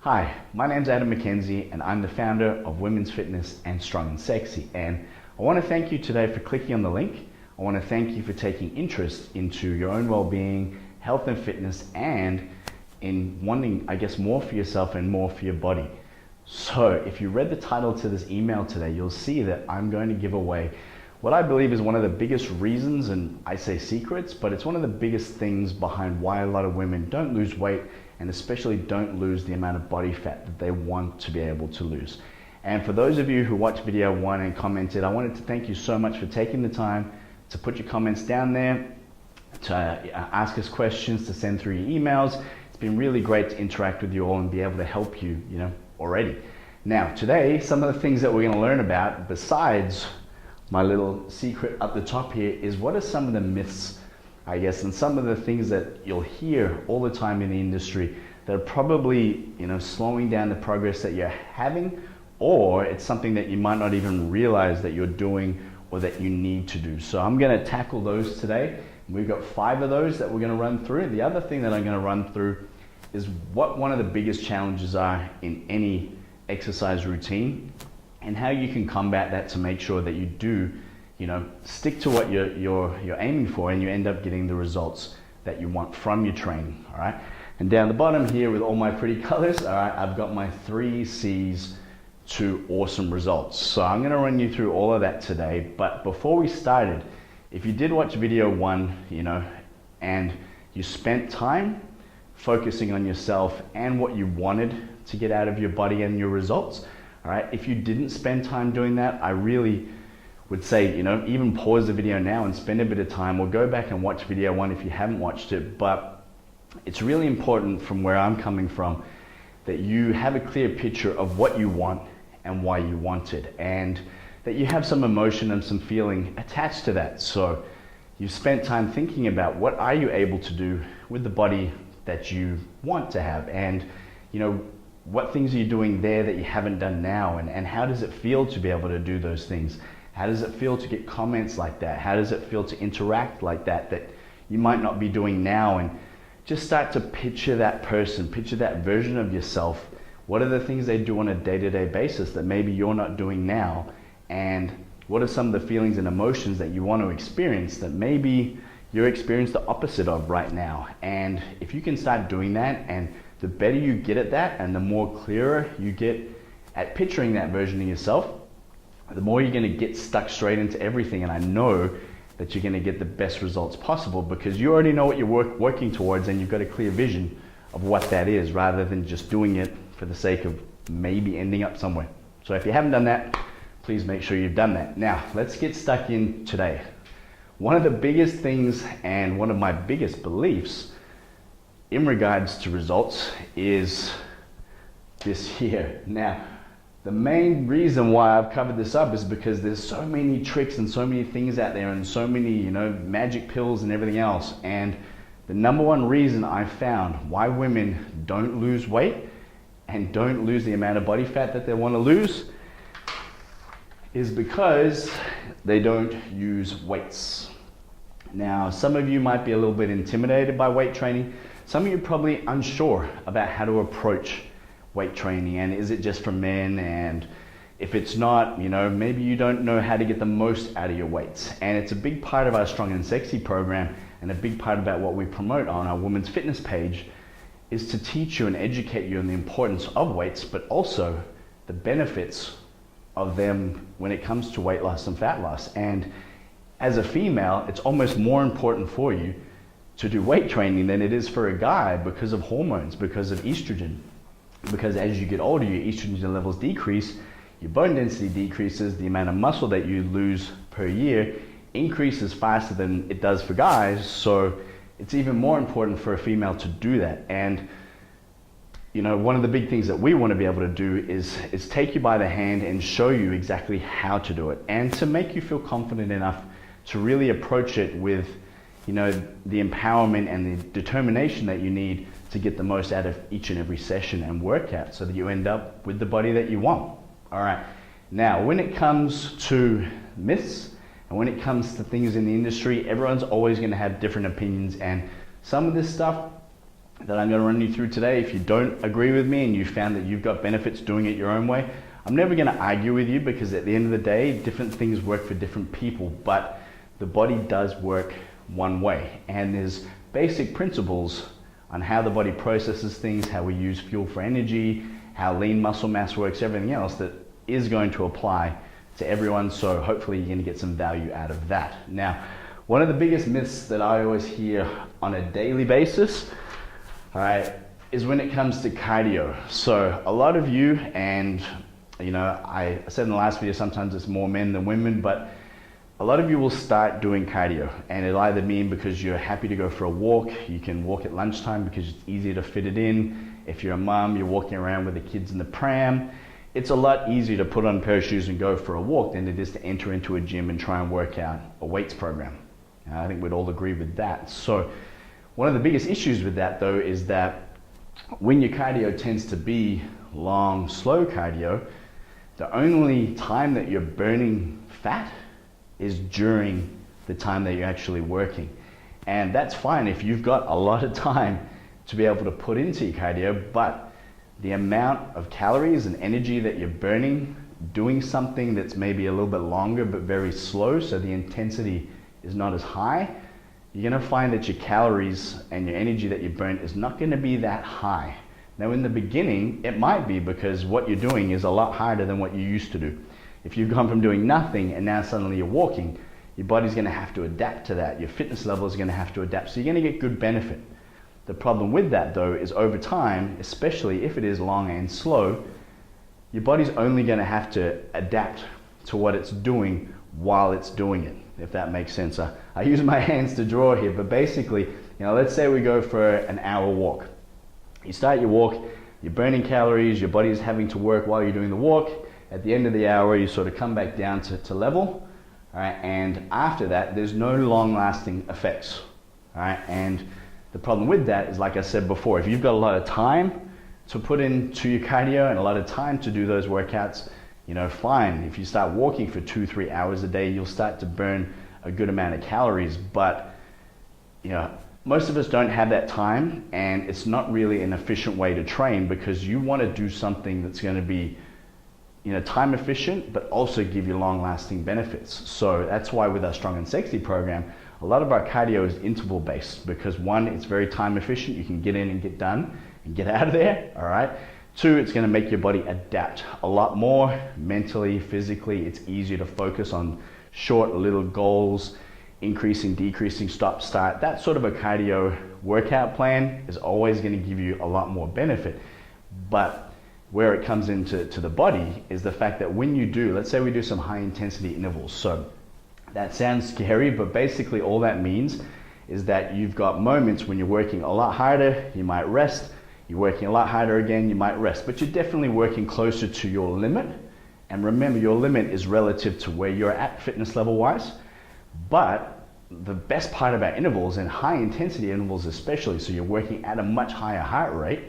Hi, my name's Adam McKenzie and I'm the founder of Women's Fitness and Strong and Sexy. And I want to thank you today for clicking on the link. I want to thank you for taking interest into your own well-being, health and fitness, and in wanting, I guess, more for yourself and more for your body. So if you read the title to this email today, you'll see that I'm going to give away what I believe is one of the biggest reasons, and I say secrets, but it's one of the biggest things behind why a lot of women don't lose weight and especially don't lose the amount of body fat that they want to be able to lose. And for those of you who watched video 1 and commented, I wanted to thank you so much for taking the time to put your comments down there, to ask us questions, to send through your emails. It's been really great to interact with you all and be able to help you, already. Now, today, some of the things that we're going to learn about, besides my little secret up the top here, is what are some of the myths, I guess, and some of the things that you'll hear all the time in the industry that are probably, slowing down the progress that you're having, or it's something that you might not even realize that you're doing or that you need to do. So I'm going to tackle those today. We've got 5 of those that we're going to run through. The other thing that I'm going to run through is what one of the biggest challenges are in any exercise routine and how you can combat that to make sure that you do stick to what you're aiming for and you end up getting the results that you want from your training, all right? And down the bottom here with all my pretty colors, all right, I've got my 3 C's to awesome results. So I'm gonna run you through all of that today, but before we started, if you did watch video 1, and you spent time focusing on yourself and what you wanted to get out of your body and your results, all right? If you didn't spend time doing that, I really would say, even pause the video now and spend a bit of time, or go back and watch video 1 if you haven't watched it. But it's really important, from where I'm coming from, that you have a clear picture of what you want and why you want it, and that you have some emotion and some feeling attached to that. So you've spent time thinking about what are you able to do with the body that you want to have, and what things are you doing there that you haven't done now, and how does it feel to be able to do those things? How does it feel to get comments like that? How does it feel to interact like that you might not be doing now? And just start to picture that person, picture that version of yourself. What are the things they do on a day-to-day basis that maybe you're not doing now? And what are some of the feelings and emotions that you want to experience that maybe you're experiencing the opposite of right now? And if you can start doing that, and the better you get at that and the more clearer you get at picturing that version of yourself, the more you're going to get stuck straight into everything. And I know that you're going to get the best results possible because you already know what you're working towards, and you've got a clear vision of what that is, rather than just doing it for the sake of maybe ending up somewhere. So if you haven't done that, please make sure you've done that. Now, let's get stuck in today. One of the biggest things and one of my biggest beliefs in regards to results is this here. Now, the main reason why I've covered this up is because there's so many tricks and so many things out there and so many, magic pills and everything else. And the number one reason I found why women don't lose weight and don't lose the amount of body fat that they want to lose is because they don't use weights. Now, some of you might be a little bit intimidated by weight training. Some of you are probably unsure about how to approach weight training, and is it just for men? And if it's not, maybe you don't know how to get the most out of your weights. And it's a big part of our Strong and Sexy program, and a big part about what we promote on our Women's Fitness page is to teach you and educate you on the importance of weights, but also the benefits of them when it comes to weight loss and fat loss. And as a female, it's almost more important for you to do weight training than it is for a guy, because of hormones, because of estrogen. Because as you get older, your estrogen levels decrease, your bone density decreases, the amount of muscle that you lose per year increases faster than it does for guys. So it's even more important for a female to do that. And one of the big things that we want to be able to do is take you by the hand and show you exactly how to do it, and to make you feel confident enough to really approach it with the empowerment and the determination that you need to get the most out of each and every session and workout, so that you end up with the body that you want. All right. Now, when it comes to myths and when it comes to things in the industry, everyone's always going to have different opinions, and some of this stuff that I'm going to run you through today. If you don't agree with me and you found that you've got benefits doing it your own way, I'm never going to argue with you, because at the end of the day, different things work for different people, but the body does work one way, and there's basic principles on how the body processes things, how we use fuel for energy, how lean muscle mass works, everything else that is going to apply to everyone. So hopefully you're going to get some value out of that. Now, one of the biggest myths that I always hear on a daily basis, all right, is when it comes to cardio. So a lot of you, and I said in the last video, sometimes it's more men than women, but a lot of you will start doing cardio, and it'll either mean because you're happy to go for a walk. You can walk at lunchtime because it's easier to fit it in. If you're a mom, you're walking around with the kids in the pram. It's a lot easier to put on a pair of shoes and go for a walk than it is to enter into a gym and try and work out a weights program. I think we'd all agree with that. So one of the biggest issues with that, though, is that when your cardio tends to be long, slow cardio, the only time that you're burning fat is during the time that you're actually working. And that's fine if you've got a lot of time to be able to put into your cardio, but the amount of calories and energy that you're burning doing something that's maybe a little bit longer but very slow, so the intensity is not as high, you're going to find that your calories and your energy that you burn is not going to be that high. Now in the beginning, it might be, because what you're doing is a lot harder than what you used to do. If you've gone from doing nothing and now suddenly you're walking, your body's going to have to adapt to that. Your fitness level is going to have to adapt. So you're going to get good benefit. The problem with that, though, is over time, especially if it is long and slow, your body's only going to have to adapt to what it's doing while it's doing it, if that makes sense. I use my hands to draw here, but basically, let's say we go for an hour walk. You start your walk, you're burning calories, your body's having to work while you're doing the walk. At the end of the hour, you sort of come back down to level, all right? And after that, there's no long-lasting effects, all right? And the problem with that is, like I said before, if you've got a lot of time to put into your cardio and a lot of time to do those workouts, fine. If you start walking for 2-3 hours a day, you'll start to burn a good amount of calories. But, most of us don't have that time, and it's not really an efficient way to train, because you want to do something that's going to be time efficient, but also give you long-lasting benefits. So that's why with our Strong and Sexy program, a lot of our cardio is interval based, because one, it's very time efficient. You can get in and get done and get out of there, all right? Two, it's going to make your body adapt a lot more mentally, physically. It's easier to focus on short little goals, increasing, decreasing, stop, start. That sort of a cardio workout plan is always going to give you a lot more benefit. But where it comes into the body is the fact that when you do, let's say we do some high intensity intervals. So that sounds scary, but basically all that means is that you've got moments when you're working a lot harder, you might rest. You're working a lot harder again, you might rest. But you're definitely working closer to your limit. And remember, your limit is relative to where you're at fitness level wise. But the best part about intervals, and high intensity intervals especially, so you're working at a much higher heart rate,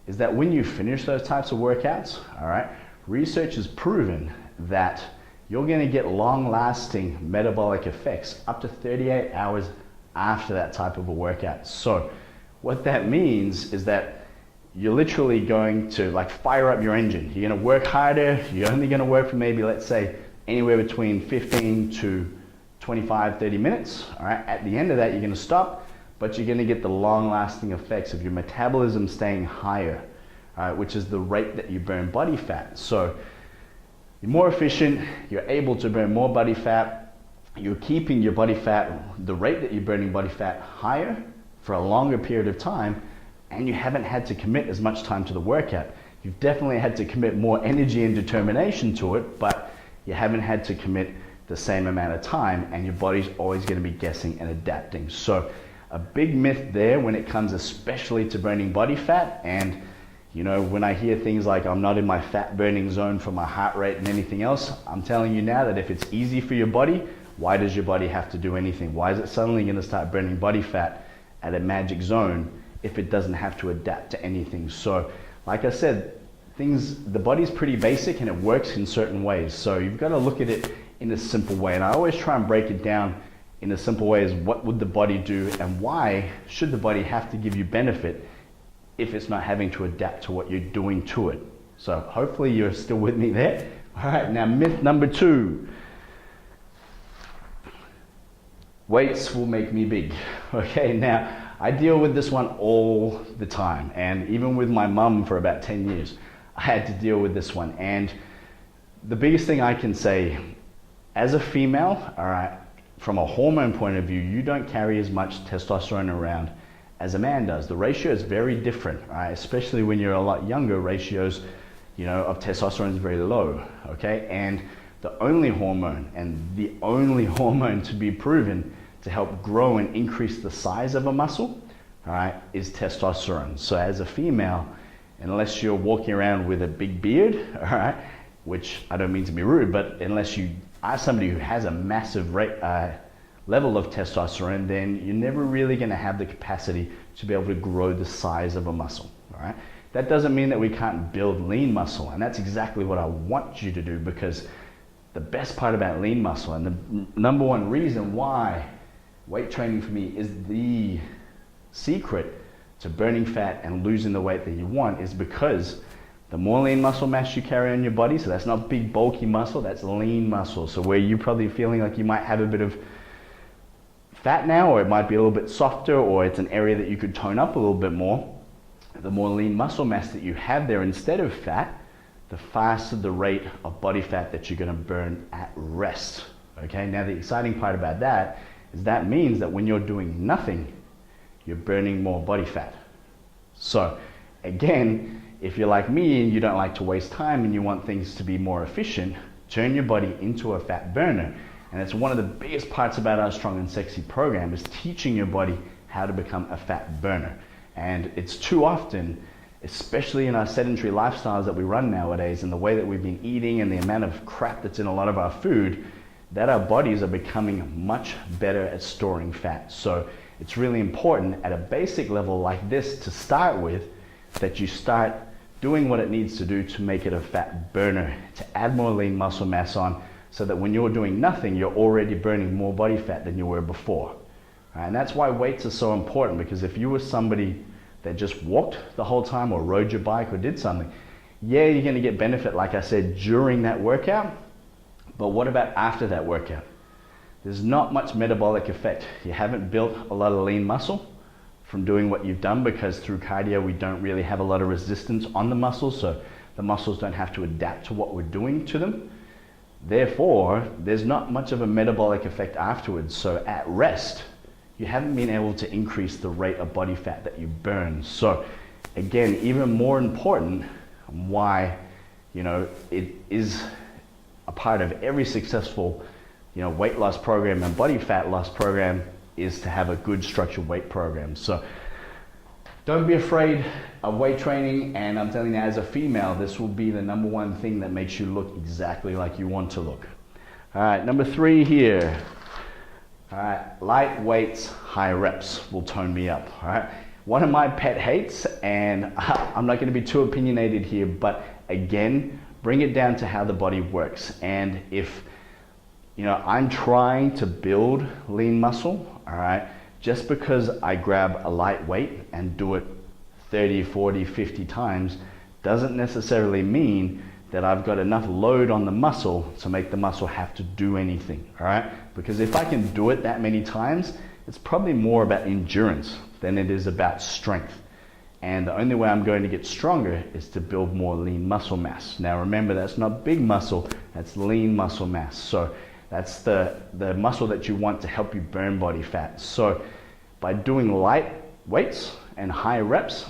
is that when you finish those types of workouts, all right, research has proven that you're going to get long-lasting metabolic effects up to 38 hours after that type of a workout. So what that means is that you're literally going to fire up your engine. You're going to work harder. You're only going to work for maybe, let's say, anywhere between 15 to 25, 30 minutes. All right. At the end of that, you're going to stop, but you're going to get the long-lasting effects of your metabolism staying higher, all right, which is the rate that you burn body fat. So you're more efficient, you're able to burn more body fat, you're keeping your body fat, the rate that you're burning body fat, higher for a longer period of time, and you haven't had to commit as much time to the workout. You've definitely had to commit more energy and determination to it, but you haven't had to commit the same amount of time, and your body's always going to be guessing and adapting. So a big myth there when it comes especially to burning body fat. And when I hear things like I'm not in my fat burning zone for my heart rate and anything else, I'm telling you now that if it's easy for your body, why does your body have to do anything? Why is it suddenly going to start burning body fat at a magic zone if it doesn't have to adapt to anything? So like I said, the body's pretty basic and it works in certain ways. So you've got to look at it in a simple way. And I always try and break it down in a simple way as what would the body do and why should the body have to give you benefit if it's not having to adapt to what you're doing to it. So hopefully you're still with me there. All right, now myth number 2. Weights will make me big. Okay, now I deal with this one all the time, and even with my mum for about 10 years, I had to deal with this one. And the biggest thing I can say, as a female, all right, from a hormone point of view, you don't carry as much testosterone around as a man does. The ratio is very different, right? Especially when you're a lot younger, ratios, of testosterone is very low, okay? And the only hormone to be proven to help grow and increase the size of a muscle, all right, is testosterone. So as a female, unless you're walking around with a big beard, all right, which I don't mean to be rude, but unless you are somebody who has a massive level of testosterone, then you're never really going to have the capacity to be able to grow the size of a muscle, all right? That doesn't mean that we can't build lean muscle, and that's exactly what I want you to do, because the best part about lean muscle, and the number one reason why weight training for me is the secret to burning fat and losing the weight that you want, is because the more lean muscle mass you carry on your body, so that's not big bulky muscle, that's lean muscle. So where you're probably feeling like you might have a bit of fat now, or it might be a little bit softer, or it's an area that you could tone up a little bit more, the more lean muscle mass that you have there instead of fat, the faster the rate of body fat that you're going to burn at rest. Okay, now the exciting part about that is that means that when you're doing nothing, you're burning more body fat. So again, if you're like me and you don't like to waste time and you want things to be more efficient, turn your body into a fat burner. And it's one of the biggest parts about our Strong and Sexy program, is teaching your body how to become a fat burner. And it's too often, especially in our sedentary lifestyles that we run nowadays, and the way that we've been eating and the amount of crap that's in a lot of our food, that our bodies are becoming much better at storing fat. So it's really important at a basic level like this to start with, that you start doing what it needs to do to make it a fat burner, to add more lean muscle mass on, so that when you're doing nothing, you're already burning more body fat than you were before. And that's why weights are so important, because if you were somebody that just walked the whole time or rode your bike or did something, yeah, you're going to get benefit, like I said, during that workout. But what about after that workout? There's not much metabolic effect. You haven't built a lot of lean muscle from doing what you've done, because through cardio we don't really have a lot of resistance on the muscles, so the muscles don't have to adapt to what we're doing to them. Therefore, there's not much of a metabolic effect afterwards. So at rest, you haven't been able to increase the rate of body fat that you burn. So again, even more important, why it is a part of every successful weight loss program and body fat loss program, is to have a good structured weight program. So don't be afraid of weight training, and I'm telling you, as a female, this will be the number one thing that makes you look exactly like you want to look. All right, number 3 here. All right, light weights, high reps will tone me up. All right, one of my pet hates, and I'm not going to be too opinionated here, but again, bring it down to how the body works. And if I'm trying to build lean muscle, all right, just because I grab a light weight and do it 30, 40, 50 times doesn't necessarily mean that I've got enough load on the muscle to make the muscle have to do anything, all right? Because if I can do it that many times, it's probably more about endurance than it is about strength. And the only way I'm going to get stronger is to build more lean muscle mass. Now remember, that's not big muscle, that's lean muscle mass. So that's the muscle that you want to help you burn body fat. So by doing light weights and high reps,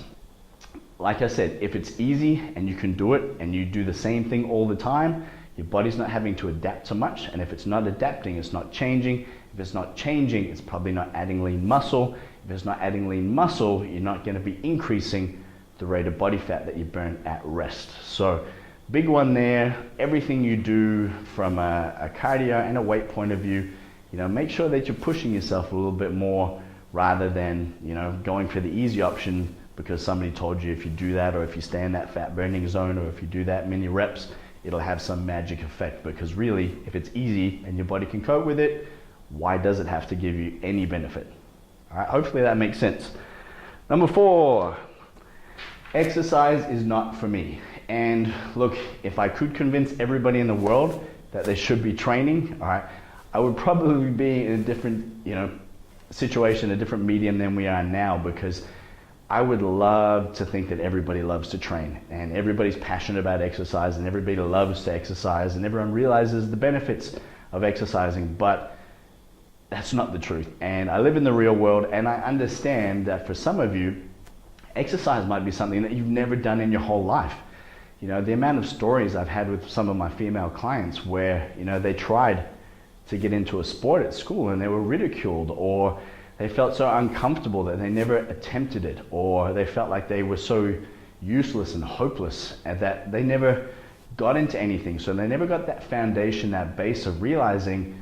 like I said, if it's easy and you can do it and you do the same thing all the time, your body's not having to adapt so much. And if it's not adapting, it's not changing. If it's not changing, it's probably not adding lean muscle. If it's not adding lean muscle, you're not going to be increasing the rate of body fat that you burn at rest. So big one there. Everything you do from a cardio and a weight point of view, make sure that you're pushing yourself a little bit more, rather than going for the easy option because somebody told you if you do that, or if you stay in that fat burning zone, or if you do that many reps, it'll have some magic effect. Because really, if it's easy and your body can cope with it, why does it have to give you any benefit? All right, hopefully that makes sense. Number 4, Exercise is not for me. And look, if I could convince everybody in the world that they should be training, all right, I would probably be in a different, situation, a different medium than we are now, because I would love to think that everybody loves to train and everybody's passionate about exercise and everybody loves to exercise and everyone realizes the benefits of exercising, but that's not the truth. And I live in the real world and I understand that for some of you, exercise might be something that you've never done in your whole life. The amount of stories I've had with some of my female clients where, they tried to get into a sport at school and they were ridiculed, or they felt so uncomfortable that they never attempted it, or they felt like they were so useless and hopeless and that they never got into anything. So they never got that foundation, that base of realizing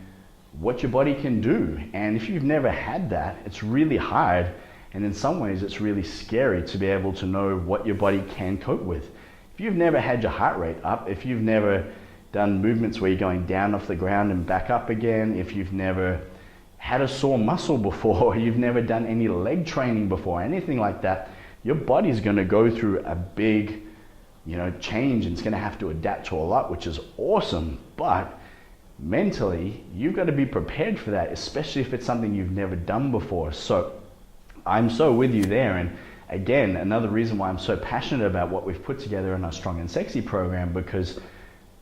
what your body can do. And if you've never had that, it's really hard. And in some ways, it's really scary to be able to know what your body can cope with. If you've never had your heart rate up, if you've never done movements where you're going down off the ground and back up again, if you've never had a sore muscle before, or you've never done any leg training before, anything like that, your body's going to go through a big, change, and it's going to have to adapt to a lot, which is awesome. But mentally, you've got to be prepared for that, especially if it's something you've never done before. So I'm so with you there. And again, another reason why I'm so passionate about what we've put together in our Strong and Sexy program, because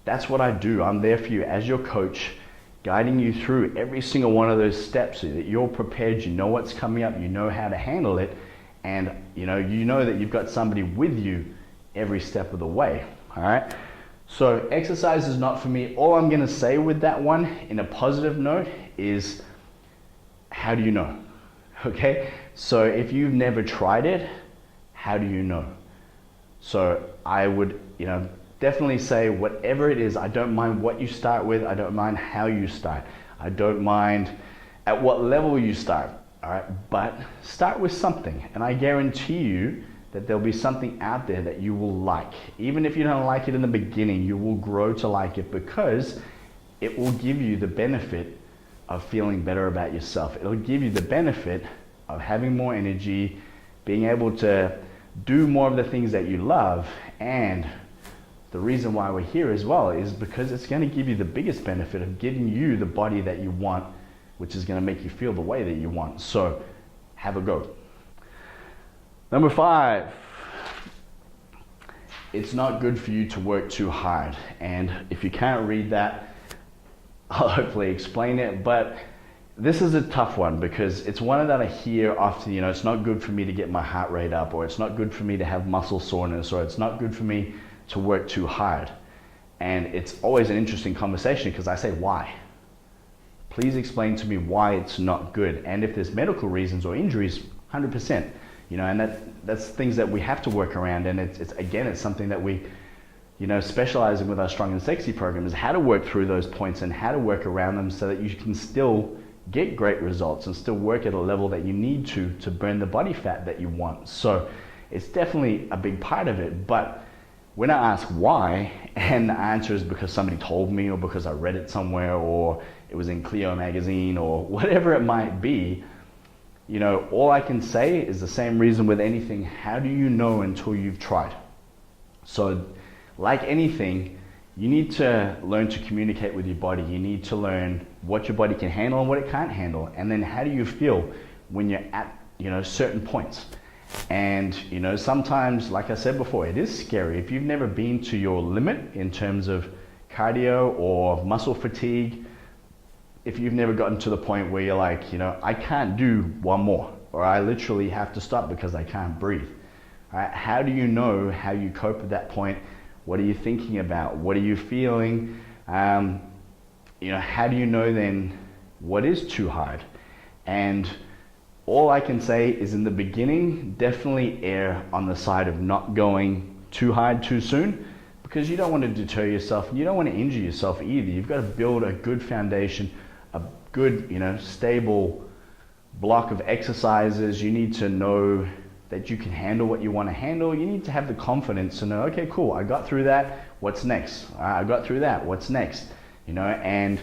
that's what I do. I'm there for you as your coach, guiding you through every single one of those steps so that you're prepared, you know what's coming up, you know how to handle it, and you know that you've got somebody with you every step of the way. All right. So exercise is not for me. All I'm going to say with that one in a positive note is, how do you know? Okay. So if you've never tried it, how do you know? So I would, definitely say whatever it is, I don't mind what you start with. I don't mind how you start. I don't mind at what level you start. All right. But start with something. And I guarantee you that there'll be something out there that you will like. Even if you don't like it in the beginning, you will grow to like it, because it will give you the benefit of feeling better about yourself. It'll give you the benefit of having more energy, being able to do more of the things that you love. And the reason why we're here as well is because it's going to give you the biggest benefit of giving you the body that you want, which is going to make you feel the way that you want. So have a go. Number 5, it's not good for you to work too hard. And if you can't read that, I'll hopefully explain it. But this is a tough one, because it's one that I hear often, it's not good for me to get my heart rate up, or it's not good for me to have muscle soreness, or it's not good for me to work too hard. And it's always an interesting conversation, because I say, why? Please explain to me why it's not good. And if there's medical reasons or injuries, 100%. And that's things that we have to work around. And it's something that we, specialize in with our Strong and Sexy program, is how to work through those points and how to work around them so that you can still get great results and still work at a level that you need to burn the body fat that you want. So it's definitely a big part of it. But when I ask why, and the answer is because somebody told me, or because I read it somewhere, or it was in Clio magazine, or whatever it might be, all I can say is the same reason with anything. How do you know until you've tried? So like anything, you need to learn to communicate with your body. You need to learn what your body can handle and what it can't handle. And then how do you feel when you're at, certain points? And, sometimes, like I said before, it is scary. If you've never been to your limit in terms of cardio or muscle fatigue, if you've never gotten to the point where you're like, I can't do one more, or I literally have to stop because I can't breathe. All right? How do you know how you cope at that point? What are you thinking about? What are you feeling? How do you know then what is too hard? And all I can say is, in the beginning, definitely err on the side of not going too hard too soon, because you don't want to deter yourself and you don't want to injure yourself either. You've got to build a good foundation, a good, stable block of exercises. You need to know that you can handle what you want to handle. You need to have the confidence to know, okay, cool, I got through that, what's next? I got through that, what's next? And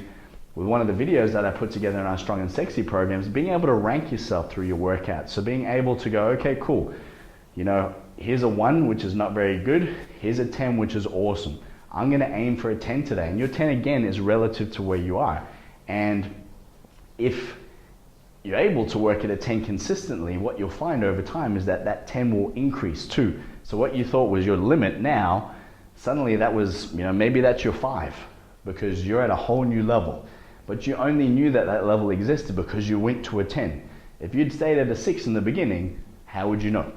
with one of the videos that I put together in our Strong and Sexy programs, being able to rank yourself through your workouts. So being able to go, okay, cool, here's a 1, which is not very good. Here's a 10, which is awesome. I'm gonna aim for a 10 today. And your 10 again is relative to where you are. And if you're able to work at a 10 consistently, what you'll find over time is that that 10 will increase too. So what you thought was your limit now, suddenly that was, maybe that's your 5 because you're at a whole new level. But you only knew that that level existed because you went to a 10. If you'd stayed at a 6 in the beginning, how would you know?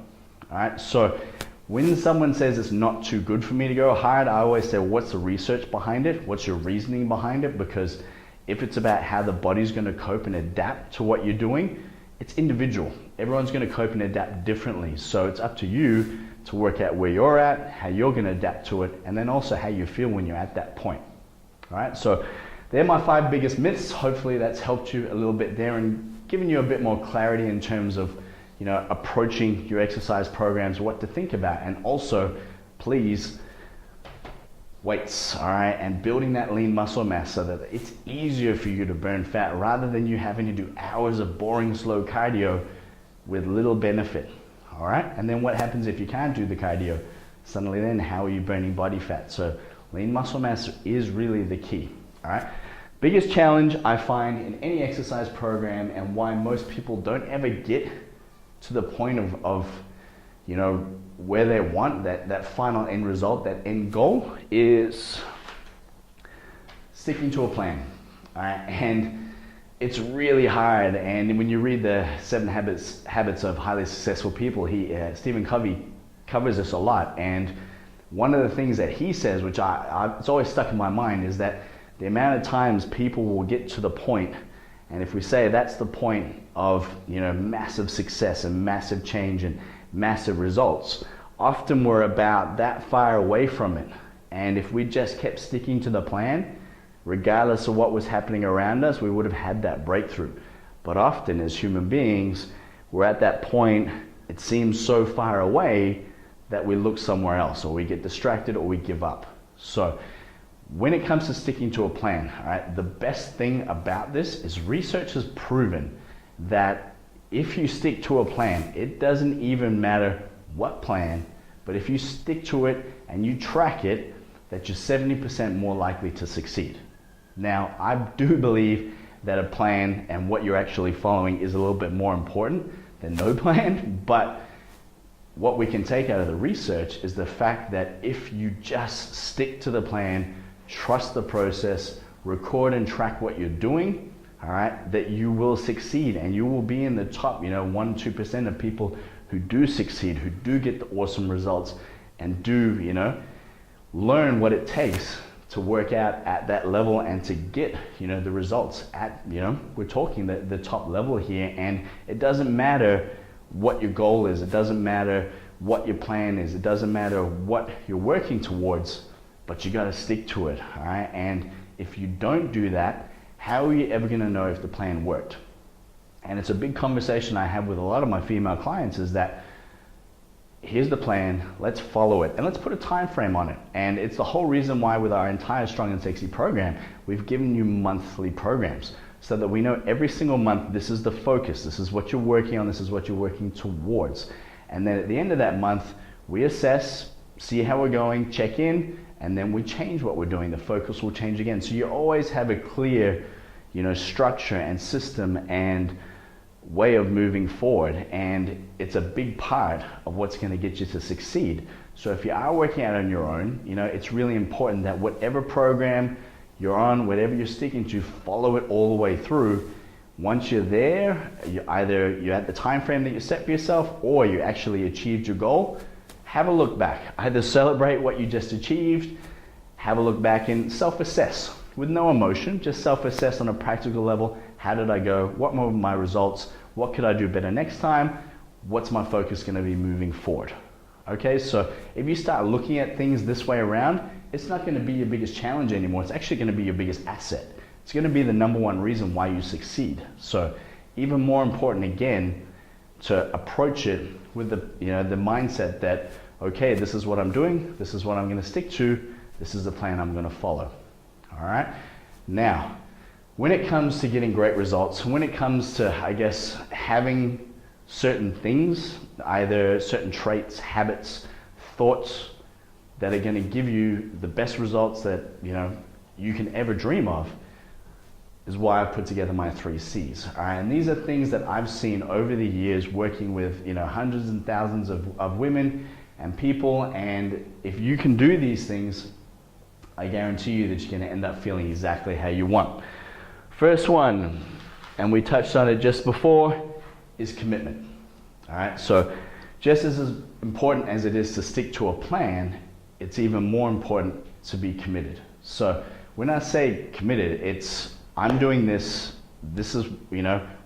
All right, so when someone says it's not too good for me to go hard, I always say, what's the research behind it? What's your reasoning behind it? Because if it's about how the body's gonna cope and adapt to what you're doing, it's individual. Everyone's gonna cope and adapt differently. So it's up to you to work out where you're at, how you're gonna adapt to it, and then also how you feel when you're at that point. All right, so they're my 5 biggest myths. Hopefully that's helped you a little bit there and given you a bit more clarity in terms of approaching your exercise programs, what to think about, and also please weights, all right, and building that lean muscle mass so that it's easier for you to burn fat rather than you having to do hours of boring slow cardio with little benefit. All right, and then what happens if you can't do the cardio? Suddenly then how are you burning body fat? So lean muscle mass is really the key. All right, biggest challenge I find in any exercise program and why most people don't ever get to the point of where they want that final end result, that end goal, is sticking to a plan. All right, and it's really hard. And when you read the 7 habits of highly successful people, Stephen Covey covers this a lot. And one of the things that he says, which it's always stuck in my mind, is that the amount of times people will get to the point, and if we say that's the point of massive success and massive change and massive results, often we're about that far away from it. And if we just kept sticking to the plan, regardless of what was happening around us, we would have had that breakthrough. But often as human beings, we're at that point, it seems so far away that we look somewhere else, or we get distracted, or we give up. So when it comes to sticking to a plan, all right, the best thing about this is research has proven that if you stick to a plan, it doesn't even matter what plan, but if you stick to it and you track it, that you're 70% more likely to succeed. Now, I do believe that a plan and what you're actually following is a little bit more important than no plan, but what we can take out of the research is the fact that if you just stick to the plan, trust the process, record and track what you're doing, all right, that you will succeed and you will be in the top, 1-2% of people who do succeed, who do get the awesome results and do, learn what it takes to work out at that level and to get, the results at, we're talking the top level here. And it doesn't matter what your goal is. It doesn't matter what your plan is. It doesn't matter what you're working towards, but you got to stick to it, all right? And if you don't do that, how are you ever going to know if the plan worked? And it's a big conversation I have with a lot of my female clients, is that here's the plan, let's follow it, and let's put a time frame on it. And it's the whole reason why with our entire Strong and Sexy program, we've given you monthly programs so that we know every single month, this is the focus, this is what you're working on, this is what you're working towards. And then at the end of that month, we assess, see how we're going, check in, and then we change what we're doing. The focus will change again. So you always have a clear, structure and system and way of moving forward. And it's a big part of what's going to get you to succeed. So if you are working out on your own, it's really important that whatever program you're on, whatever you're sticking to, follow it all the way through. Once you're there, you're at the time frame that you set for yourself, or you actually achieved your goal, have a look back. Either celebrate what you just achieved, have a look back and self-assess with no emotion, just self-assess on a practical level. How did I go? What were my results? What could I do better next time? What's my focus going to be moving forward? Okay, so if you start looking at things this way around, it's not going to be your biggest challenge anymore. It's actually going to be your biggest asset. It's going to be the number one reason why you succeed. So even more important again, to approach it with the mindset that, okay, this is what I'm doing, this is what I'm going to stick to, this is the plan I'm going to follow. All right. Now, when it comes to getting great results, when it comes to, having certain things, either certain traits, habits, thoughts that are going to give you the best results that you can ever dream of, is why I put together my 3Cs. All right? And these are things that I've seen over the years working with hundreds and thousands of women and people. And if you can do these things, I guarantee you that you're going to end up feeling exactly how you want. First one, and we touched on it just before, is commitment. All right, so just as important as it is to stick to a plan, it's even more important to be committed. So when I say committed, it's I'm doing this. This is,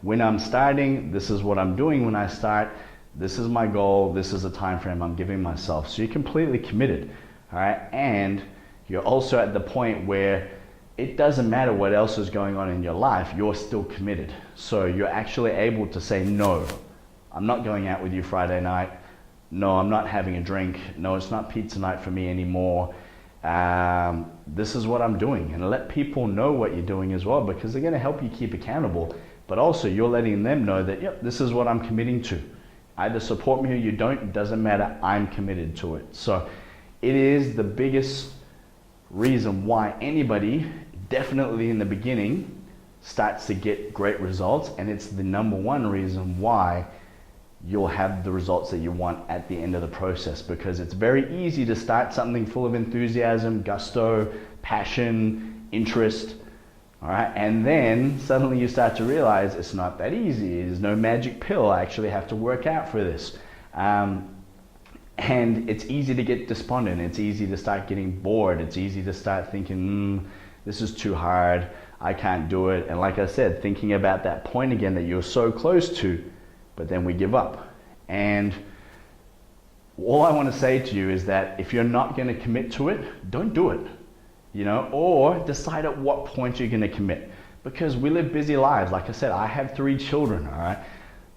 when I'm starting, this is what I'm doing when I start. This is my goal. This is the time frame I'm giving myself. So you're completely committed, all right? And you're also at the point where it doesn't matter what else is going on in your life, you're still committed. So you're actually able to say, no, I'm not going out with you Friday night. No, I'm not having a drink. No, it's not pizza night for me anymore. This is what I'm doing, and let people know what you're doing as well, because they're going to help you keep accountable, but also you're letting them know that, yep, this is what I'm committing to. Either support me or you don't, it doesn't matter, I'm committed to it. So it is the biggest reason why anybody, definitely in the beginning, starts to get great results, and it's the number one reason why you'll have the results that you want at the end of the process, because it's very easy to start something full of enthusiasm, gusto, passion, interest, all right? And then suddenly you start to realize it's not that easy. There's no magic pill. I actually have to work out for this. And it's easy to get despondent. It's easy to start getting bored. It's easy to start thinking, this is too hard. I can't do it. And like I said, thinking about that point again that you're so close to, but then we give up. And all I want to say to you is that if you're not going to commit to it, don't do it, or decide at what point you're going to commit, because we live busy lives. Like I said, I have 3 children, all right?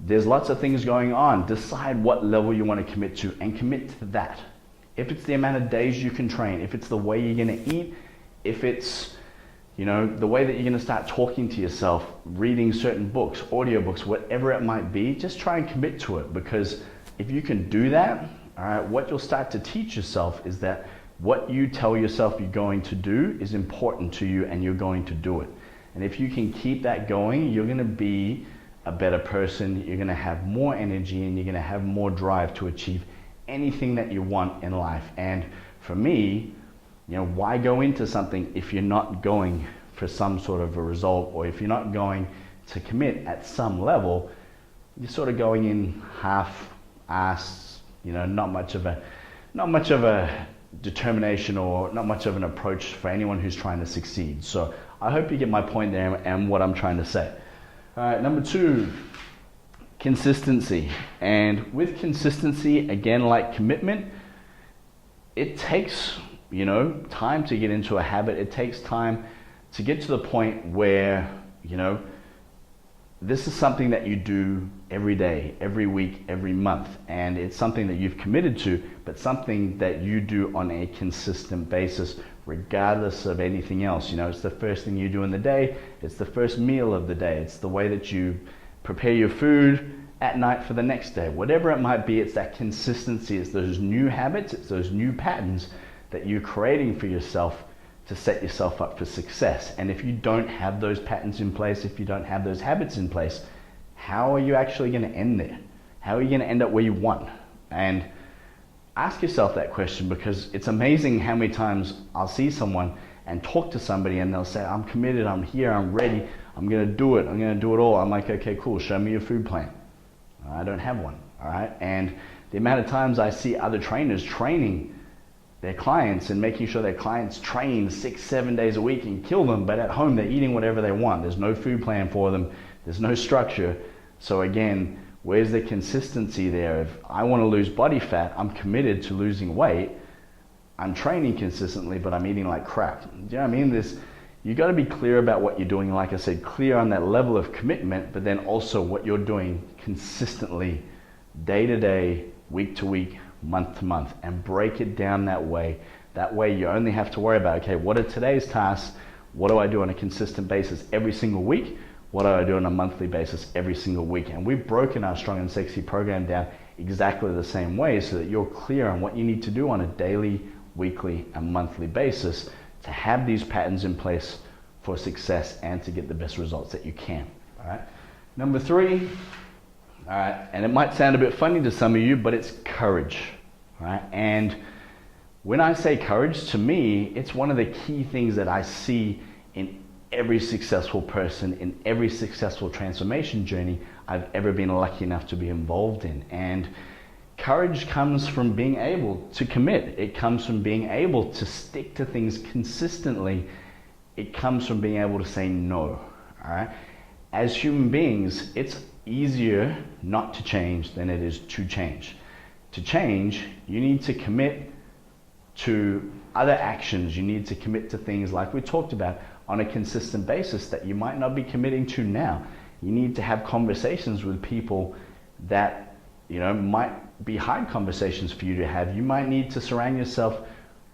There's lots of things going on. Decide what level you want to commit to and commit to that. If it's the amount of days you can train, if it's the way you're going to eat, if it's the way that you're going to start talking to yourself, reading certain books, audiobooks, whatever it might be, just try and commit to it. Because if you can do that, all right, what you'll start to teach yourself is that what you tell yourself you're going to do is important to you, and you're going to do it. And if you can keep that going, you're going to be a better person. You're going to have more energy, and you're going to have more drive to achieve anything that you want in life. And for me, why go into something if you're not going for some sort of a result, or if you're not going to commit at some level? You're sort of going in half-assed, not much of a determination, or not much of an approach for anyone who's trying to succeed. So I hope you get my point there and what I'm trying to say. All right, number 2, consistency. And with consistency, again, like commitment, it takes time to get into a habit. It takes time to get to the point where, this is something that you do every day, every week, every month. And it's something that you've committed to, but something that you do on a consistent basis, regardless of anything else. It's the first thing you do in the day. It's the first meal of the day. It's the way that you prepare your food at night for the next day. Whatever it might be, it's that consistency. It's those new habits. It's those new patterns that you're creating for yourself to set yourself up for success. And if you don't have those patterns in place, if you don't have those habits in place, how are you actually going to end there? How are you going to end up where you want? And ask yourself that question, because it's amazing how many times I'll see someone and talk to somebody and they'll say, I'm committed, I'm here, I'm ready, I'm going to do it, I'm going to do it all. I'm like, okay, cool, show me your food plan. I don't have one, all right? And the amount of times I see other trainers training their clients and making sure their clients train 6-7 days a week and kill them, but at home they're eating whatever they want. There's no food plan for them. There's no structure. So again, where's the consistency there? If I want to lose body fat, I'm committed to losing weight. I'm training consistently, but I'm eating like crap. Do you know what I mean? You got to be clear about what you're doing. Like I said, clear on that level of commitment, but then also what you're doing consistently, day to day, week to week, month to month, and break it down that way. That way you only have to worry about, okay, what are today's tasks? What do I do on a consistent basis every single week? what do I do on a monthly basis every single week. And we've broken our Strong and Sexy program down exactly the same way so that you're clear on what you need to do on a daily, weekly, and monthly basis to have these patterns in place for success and to get the best results that you can. All right. Number 3, all right, and it might sound a bit funny to some of you, but it's courage. All right. And when I say courage, to me, it's one of the key things that I see in every successful person, in every successful transformation journey I've ever been lucky enough to be involved in. And courage comes from being able to commit. It comes from being able to stick to things consistently. It comes from being able to say no. All right. As human beings, it's easier not to change than it is to change. To change, you need to commit to other actions. You need to commit to things like we talked about on a consistent basis that you might not be committing to now. You need to have conversations with people that, might be hard conversations for you to have. You might need to surround yourself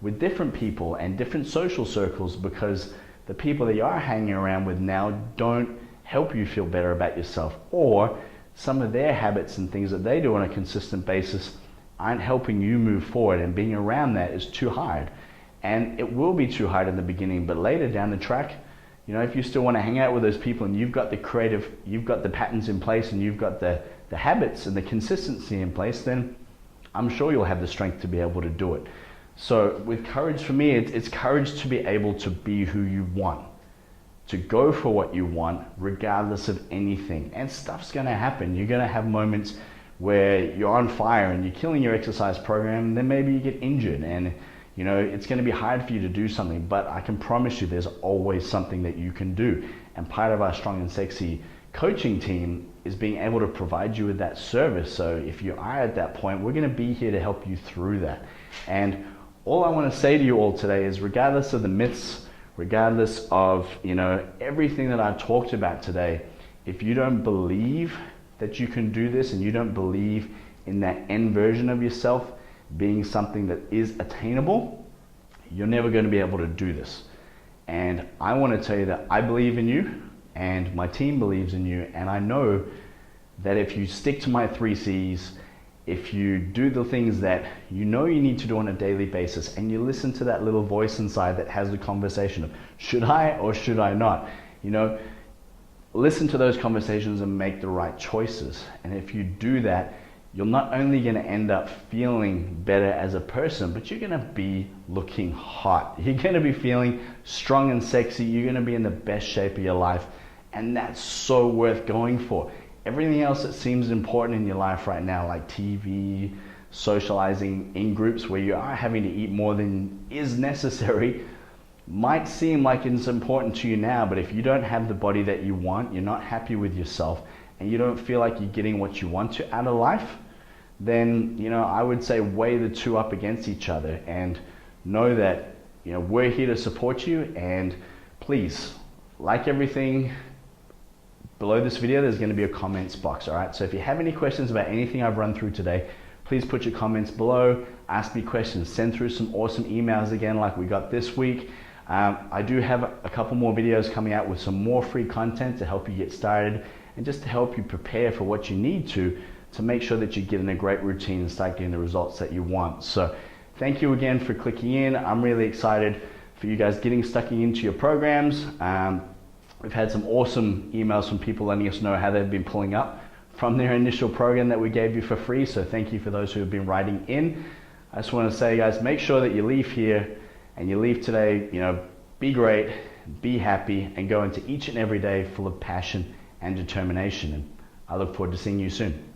with different people and different social circles because the people that you are hanging around with now don't help you feel better about yourself, or some of their habits and things that they do on a consistent basis aren't helping you move forward, and being around that is too hard. And it will be too hard in the beginning, but later down the track, if you still want to hang out with those people and you've got the patterns in place and you've got the habits and the consistency in place, then I'm sure you'll have the strength to be able to do it. So with courage, for me, it's courage to be able to be who you want, to go for what you want regardless of anything. And stuff's going to happen. You're going to have moments where you're on fire and you're killing your exercise program, and then maybe you get injured and it's going to be hard for you to do something, but I can promise you there's always something that you can do. And part of our Strong and Sexy coaching team is being able to provide you with that service. So if you are at that point, we're going to be here to help you through that. And all I want to say to you all today is, regardless of the myths, regardless of everything that I've talked about today, if you don't believe that you can do this and you don't believe in that end version of yourself being something that is attainable, you're never going to be able to do this. And I want to tell you that I believe in you and my team believes in you, and I know that if you stick to my 3 C's, if you do the things that you need to do on a daily basis, and you listen to that little voice inside that has the conversation of should I or should I not, listen to those conversations and make the right choices. And if you do that, you're not only going to end up feeling better as a person, but you're going to be looking hot. You're going to be feeling strong and sexy. You're going to be in the best shape of your life. And that's so worth going for. Everything else that seems important in your life right now, like TV, socializing in groups where you are having to eat more than is necessary, might seem like it's important to you now, but if you don't have the body that you want, you're not happy with yourself, and you don't feel like you're getting what you want to out of life, then I would say weigh the two up against each other and know that we're here to support you. And please, like everything below this video, there's going to be a comments box. All right, so if you have any questions about anything I've run through today, please put your comments below, ask me questions, send through some awesome emails again like we got this week. I do have a couple more videos coming out with some more free content to help you get started and just to help you prepare for what you need to make sure that you get in a great routine and start getting the results that you want. So thank you again for clicking in. I'm really excited for you guys getting stuck into your programs. We've had some awesome emails from people letting us know how they've been pulling up from their initial program that we gave you for free. So thank you for those who have been writing in. I just want to say, guys, make sure that you leave here and you leave today, be great, be happy, and go into each and every day full of passion and determination. And I look forward to seeing you soon.